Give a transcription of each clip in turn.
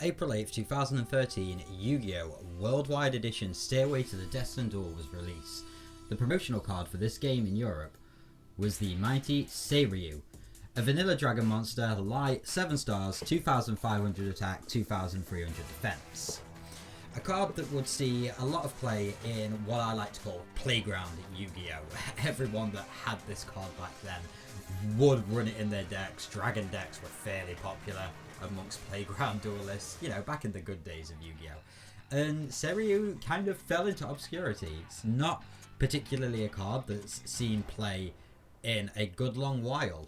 April 8th, 2013, Yu-Gi-Oh! Worldwide Edition Stairway to the Destined Duel was released. The promotional card for this game in Europe was the mighty Seiyaru, a vanilla dragon monster, light, 7 stars, 2500 attack, 2300 defense. A card that would see a lot of play in what I like to call playground Yu-Gi-Oh! Everyone that had this card back then would run it in their decks. Dragon decks were fairly popular amongst playground duelists, you know, back in the good days of Yu-Gi-Oh! And Seiyaru kind of fell into obscurity. It's not particularly a card that's seen play in a good long while.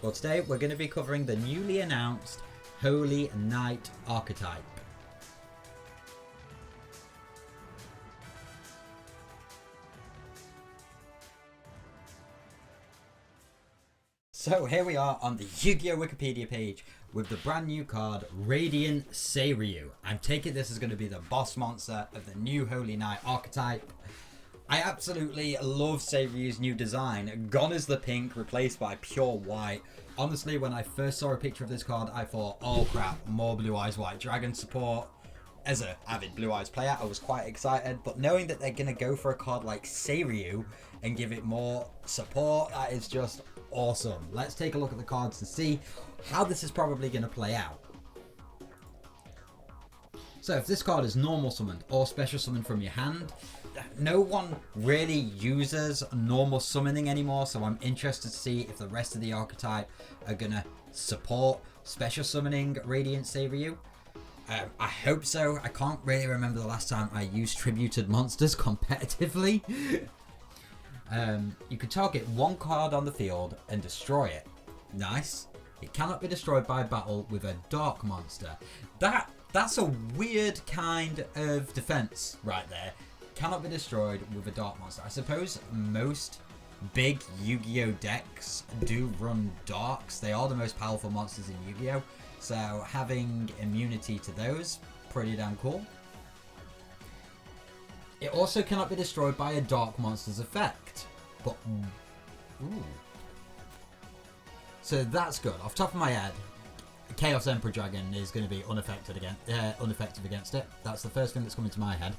Well, today we're going to be covering the newly announced Holy Knight Archetype. So here we are on the Yu-Gi-Oh! Wikipedia page with the brand new card, Radiant Seiyaru. I'm taking this as going to be the boss monster of the new Holy Knight Archetype. I absolutely love Seiyaru's new design. Gone is the pink, replaced by pure white. Honestly, when I first saw a picture of this card, I thought, oh crap, more Blue Eyes White Dragon support. As an avid Blue Eyes player, I was quite excited, but knowing that they're going to go for a card like Seiyaru and give it more support, that is just awesome. Let's take a look at the cards to see how this is probably going to play out. So if this card is normal summoned or special summoned from your hand, no one really uses normal summoning anymore, so I'm interested to see if the rest of the archetype are going to support special summoning Radiant Seiyaru. I hope so. I can't really remember the last time I used tributed monsters competitively. You can target one card on the field and destroy it. Nice. It cannot be destroyed by battle with a dark monster. That's a weird kind of defense right there. Cannot be destroyed with a dark monster. I suppose most big Yu-Gi-Oh! Decks do run darks. They are the most powerful monsters in Yu-Gi-Oh! So having immunity to those, pretty damn cool. It also cannot be destroyed by a dark monster's effect. But, ooh. So that's good. Off the top of my head, Chaos Emperor Dragon is going to be unaffected unaffected against it. That's the first thing that's coming to my head.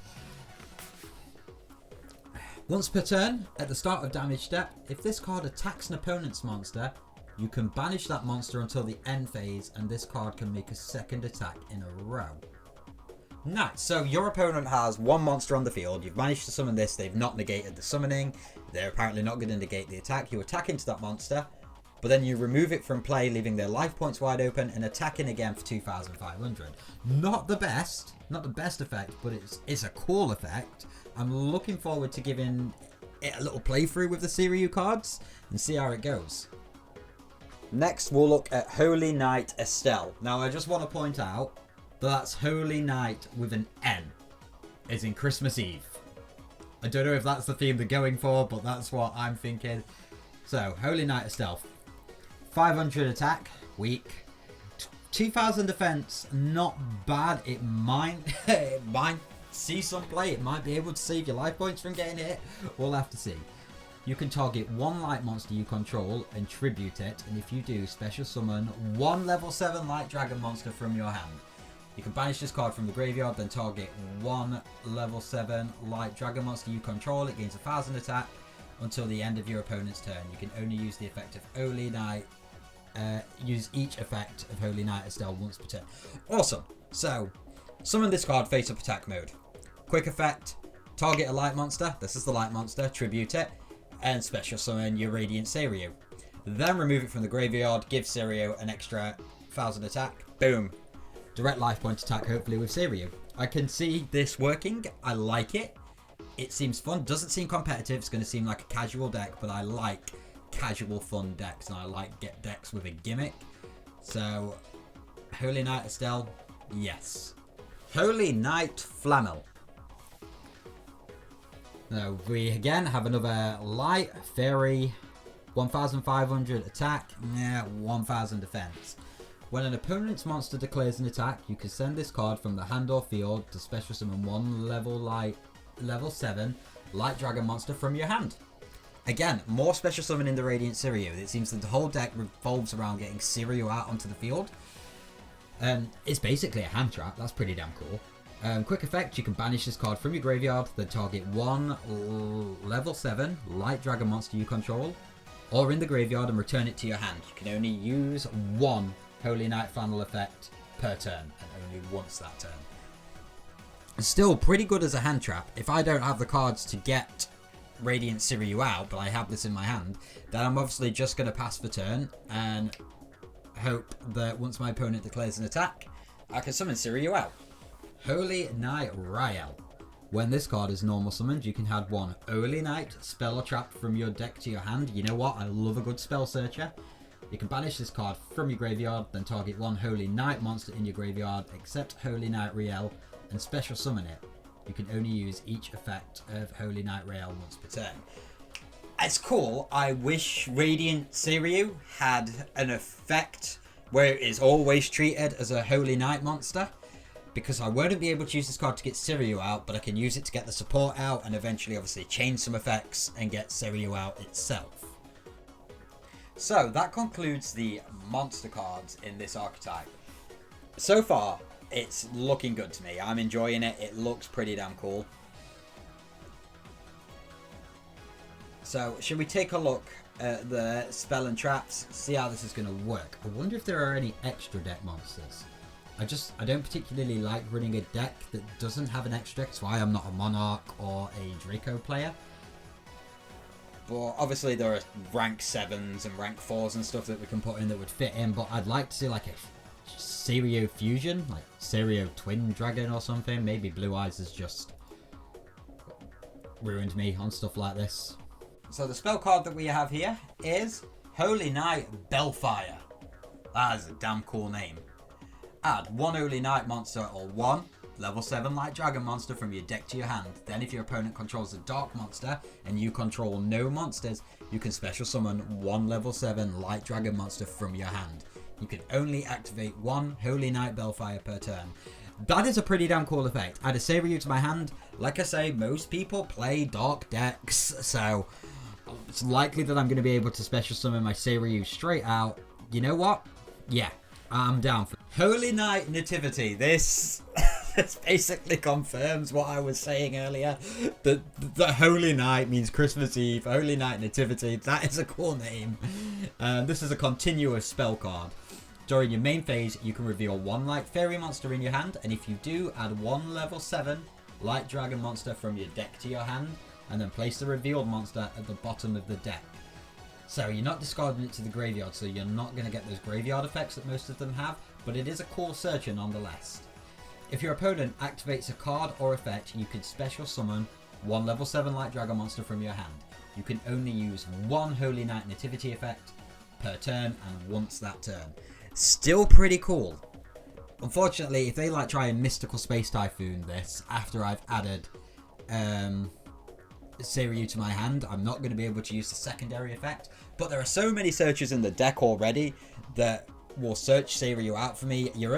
Once per turn, at the start of damage step, if this card attacks an opponent's monster, you can banish that monster until the end phase, and this card can make a second attack in a row. Nice. So your opponent has one monster on the field. You've managed to summon this. They've not negated the summoning. They're apparently not going to negate the attack. You attack into that monster, but then you remove it from play, leaving their life points wide open and attacking again for 2,500. Not the best effect, but it's a cool effect. I'm looking forward to giving it a little playthrough with the Seiyaru cards and see how it goes. Next, we'll look at Holy Knight Estelle. Now, I just want to point out that that's Holy Knight with an N, as in Christmas Eve. I don't know if that's the theme they're going for, but that's what I'm thinking. So, Holy Knight Estelle. 500 attack, weak. 2000 defense, not bad. It might see some play. It might be able to save your life points from getting hit. We'll have to see. You can target one light monster you control and tribute it, and if you do, special summon one level 7 light dragon monster from your hand. You can banish this card from the graveyard, then target one level 7 light dragon monster you control. It gains 1000 attack until the end of your opponent's turn. You can only use the effect of Holy Knight. Use each effect of Holy Knight Estelle once per turn. Awesome. So, summon this card face up attack mode. Quick effect. Target a light monster. This is the light monster. Tribute it. And special summon your Radiant Seiyaru. Then remove it from the graveyard. Give Seiyaru an extra 1000 attack. Boom. Direct life point attack, hopefully, with Seiyaru. I can see this working. I like it. It seems fun. Doesn't seem competitive. It's going to seem like a casual deck, but I like casual fun decks, and I like decks with a gimmick. So, Holy Knight Estelle, yes. Holy Knight Flamel. Now, we again have another light fairy, 1500 attack, 1000 defense. When an opponent's monster declares an attack, you can send this card from the hand or field to special summon one level 7 light dragon monster from your hand. Again, more special summon in the Radiant Seiyaru. It seems that the whole deck revolves around getting Seiyaru out onto the field. It's basically a hand trap. That's pretty damn cool. Quick effect, you can banish this card from your graveyard, then target one level 7 light dragon monster you control, or in the graveyard, and return it to your hand. You can only use one Holy Knight final effect per turn, and only once that turn. It's still pretty good as a hand trap. If I don't have the cards to get Radiant Seiyaru out, but I have this in my hand, then I'm obviously just going to pass the turn and hope that once my opponent declares an attack, I can summon Seiyaru out. Holy Knight Rael. When this card is normal summoned, you can add one Holy Knight spell or trap from your deck to your hand. You know what? I love a good spell searcher. You can banish this card from your graveyard, then target one Holy Knight monster in your graveyard, except Holy Knight Rael, and special summon it. You can only use each effect of Holy Knight Rael once per turn. It's cool. I wish Radiant Seiyaru had an effect where it is always treated as a Holy Knight monster, because I wouldn't be able to use this card to get Seiyaru out, but I can use it to get the support out and eventually obviously change some effects and get Seiyaru out itself. So that concludes the monster cards in this archetype. So far, it's looking good to me. I'm enjoying it. It looks pretty damn cool. So, should we take a look at the spell and traps, see how this is going to work? I wonder if there are any extra deck monsters. I don't particularly like running a deck that doesn't have an extra deck. That's why I'm not a Monarch or a Draco player. But obviously there are rank 7s and rank 4s and stuff that we can put in that would fit in. But I'd like to see like a Seiyaru fusion, like Seiyaru Twin Dragon or something. Maybe Blue Eyes has just ruined me on stuff like this. So the spell card that we have here is Holy Knight Bellfire. That is a damn cool name. Add one Holy Knight monster or one level 7 light dragon monster from your deck to your hand. Then if your opponent controls a dark monster and you control no monsters, you can special summon one level 7 light dragon monster from your hand. You can only activate one Holy Knight Bellfire per turn. That is a pretty damn cool effect. Add a Seiyaru to my hand. Like I say, most people play dark decks, so it's likely that I'm going to be able to special summon my Seiyaru straight out. You know what? Yeah, I'm down for it. Holy Knight Nativity. This basically confirms what I was saying earlier. The Holy Night means Christmas Eve. Holy Knight Nativity. That is a cool name. This is a continuous spell card. During your main phase, you can reveal one light fairy monster in your hand, and if you do, add one level 7 light dragon monster from your deck to your hand, and then place the revealed monster at the bottom of the deck. So you're not discarding it to the graveyard, so you're not going to get those graveyard effects that most of them have, but it is a cool searcher nonetheless. If your opponent activates a card or effect, you can special summon one level 7 light dragon monster from your hand. You can only use one Holy Knight Nativity effect per turn, and once that turn. Still pretty cool. Unfortunately, if they like try and Mystical Space Typhoon this after I've added Seiyaru to my hand, I'm not going to be able to use the secondary effect. But there are so many searches in the deck already that will search Seiyaru out for me. You're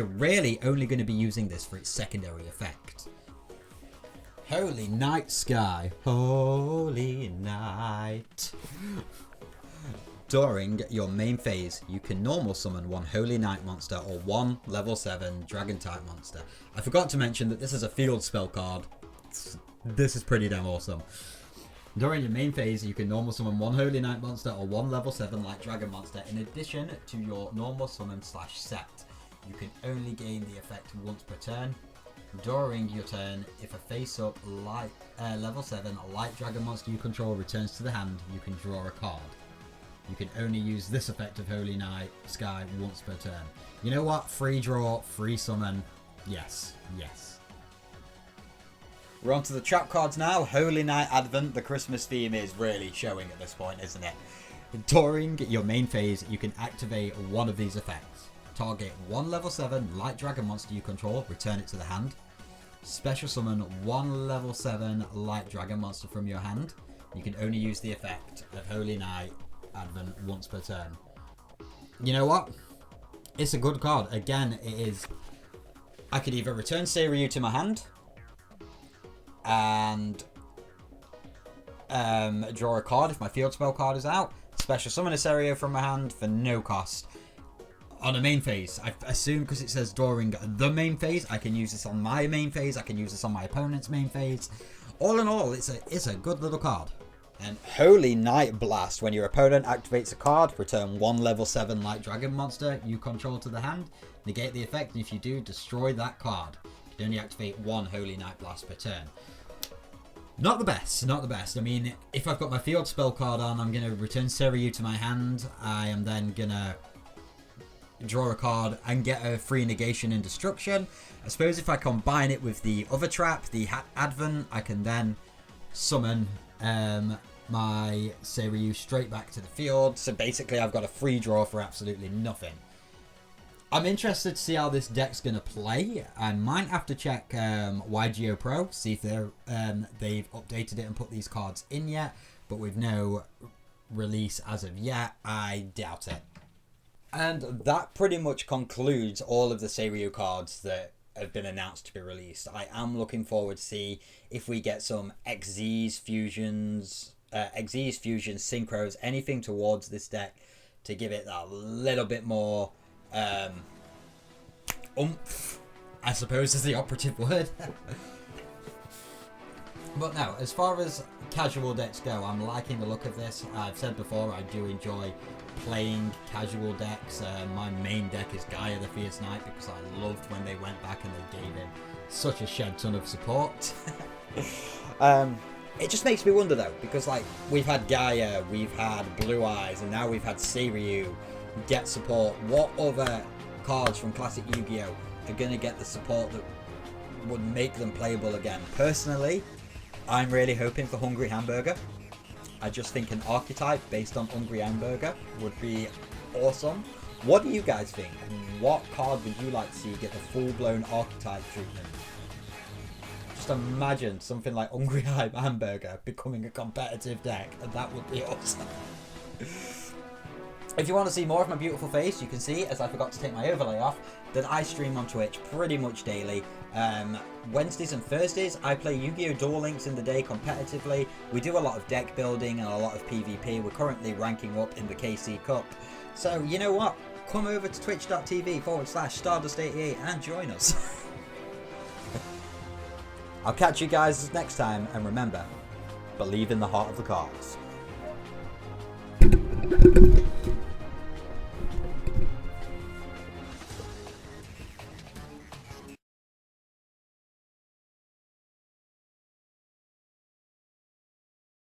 really only going to be using this for its secondary effect. Holy Night Sky. Holy Night. During your main phase, you can normal summon one Holy Knight monster or one level 7 Dragon type monster. I forgot to mention that this is a field spell card. This is pretty damn awesome. During your main phase, you can normal summon one Holy Knight monster or one level 7 light dragon monster in addition to your normal summon / set. You can only gain the effect once per turn. During your turn, if a face-up level 7 light dragon monster you control returns to the hand, you can draw a card. You can only use this effect of Holy Night Sky once per turn. You know what? Free draw, free summon. Yes, yes. We're on to the trap cards now. Holy Night Advent. The Christmas theme is really showing at this point, isn't it? During your main phase, you can activate one of these effects. Target one level 7 light dragon monster you control, return it to the hand. Special summon one level 7 light dragon monster from your hand. You can only use the effect of Holy Night Advent once per turn. You know what? It's a good card. Again, it is. I could either return Seiyaru to my hand and draw a card if my field spell card is out. Special summon a Seiyaru from my hand for no cost. on a main phase. I assume because it says during the main phase, I can use this on my main phase. I can use this on my opponent's main phase. All in all, it's a good little card. And Holy Night Blast. When your opponent activates a card, return 1 level 7 Light Dragon monster you control to the hand. Negate the effect, and if you do, destroy that card. You can only activate 1 Holy Night Blast per turn. Not the best, not the best. I mean, if I've got my field spell card on, I'm going to return Seiyaru to my hand. I am then going to draw a card and get a free negation and destruction. I suppose if I combine it with the other trap, the Advent, I can then summon my Seiyaru straight back to the field. So basically I've got a free draw for absolutely nothing. I'm interested to see how this deck's going to play. I might have to check YGO Pro, see if they've updated it and put these cards in yet. But with no release as of yet, I doubt it. And that pretty much concludes all of the Seiyaru cards that have been announced to be released. I am looking forward to see if we get some XYZ fusions, synchros, anything towards this deck to give it a little bit more oomph, I suppose is the operative word. But no, as far as casual decks go, I'm liking the look of this. I've said before, I do enjoy playing casual decks. My main deck is Gaia the Fierce Knight because I loved when they went back and they gave him such a shed ton of support. It just makes me wonder though, because like we've had Gaia, we've had Blue Eyes, and now we've had Seiyaru get support. What other cards from classic Yu-Gi-Oh are going to get the support that would make them playable again? Personally, I'm really hoping for Hungry Hamburger. I just think an archetype based on Hungry Hamburger would be awesome. What do you guys think? What card would you like to see get the full-blown archetype treatment? Just imagine something like Hungry Hamburger becoming a competitive deck, and that would be awesome. If you want to see more of my beautiful face, you can see, as I forgot to take my overlay off, that I stream on Twitch pretty much daily. Wednesdays and Thursdays, I play Yu-Gi-Oh! Duel Links in the day competitively. We do a lot of deck building and a lot of PvP. We're currently ranking up in the KC Cup. So, you know what? Come over to twitch.tv/Stardust88 and join us. I'll catch you guys next time, and remember, believe in the heart of the cards.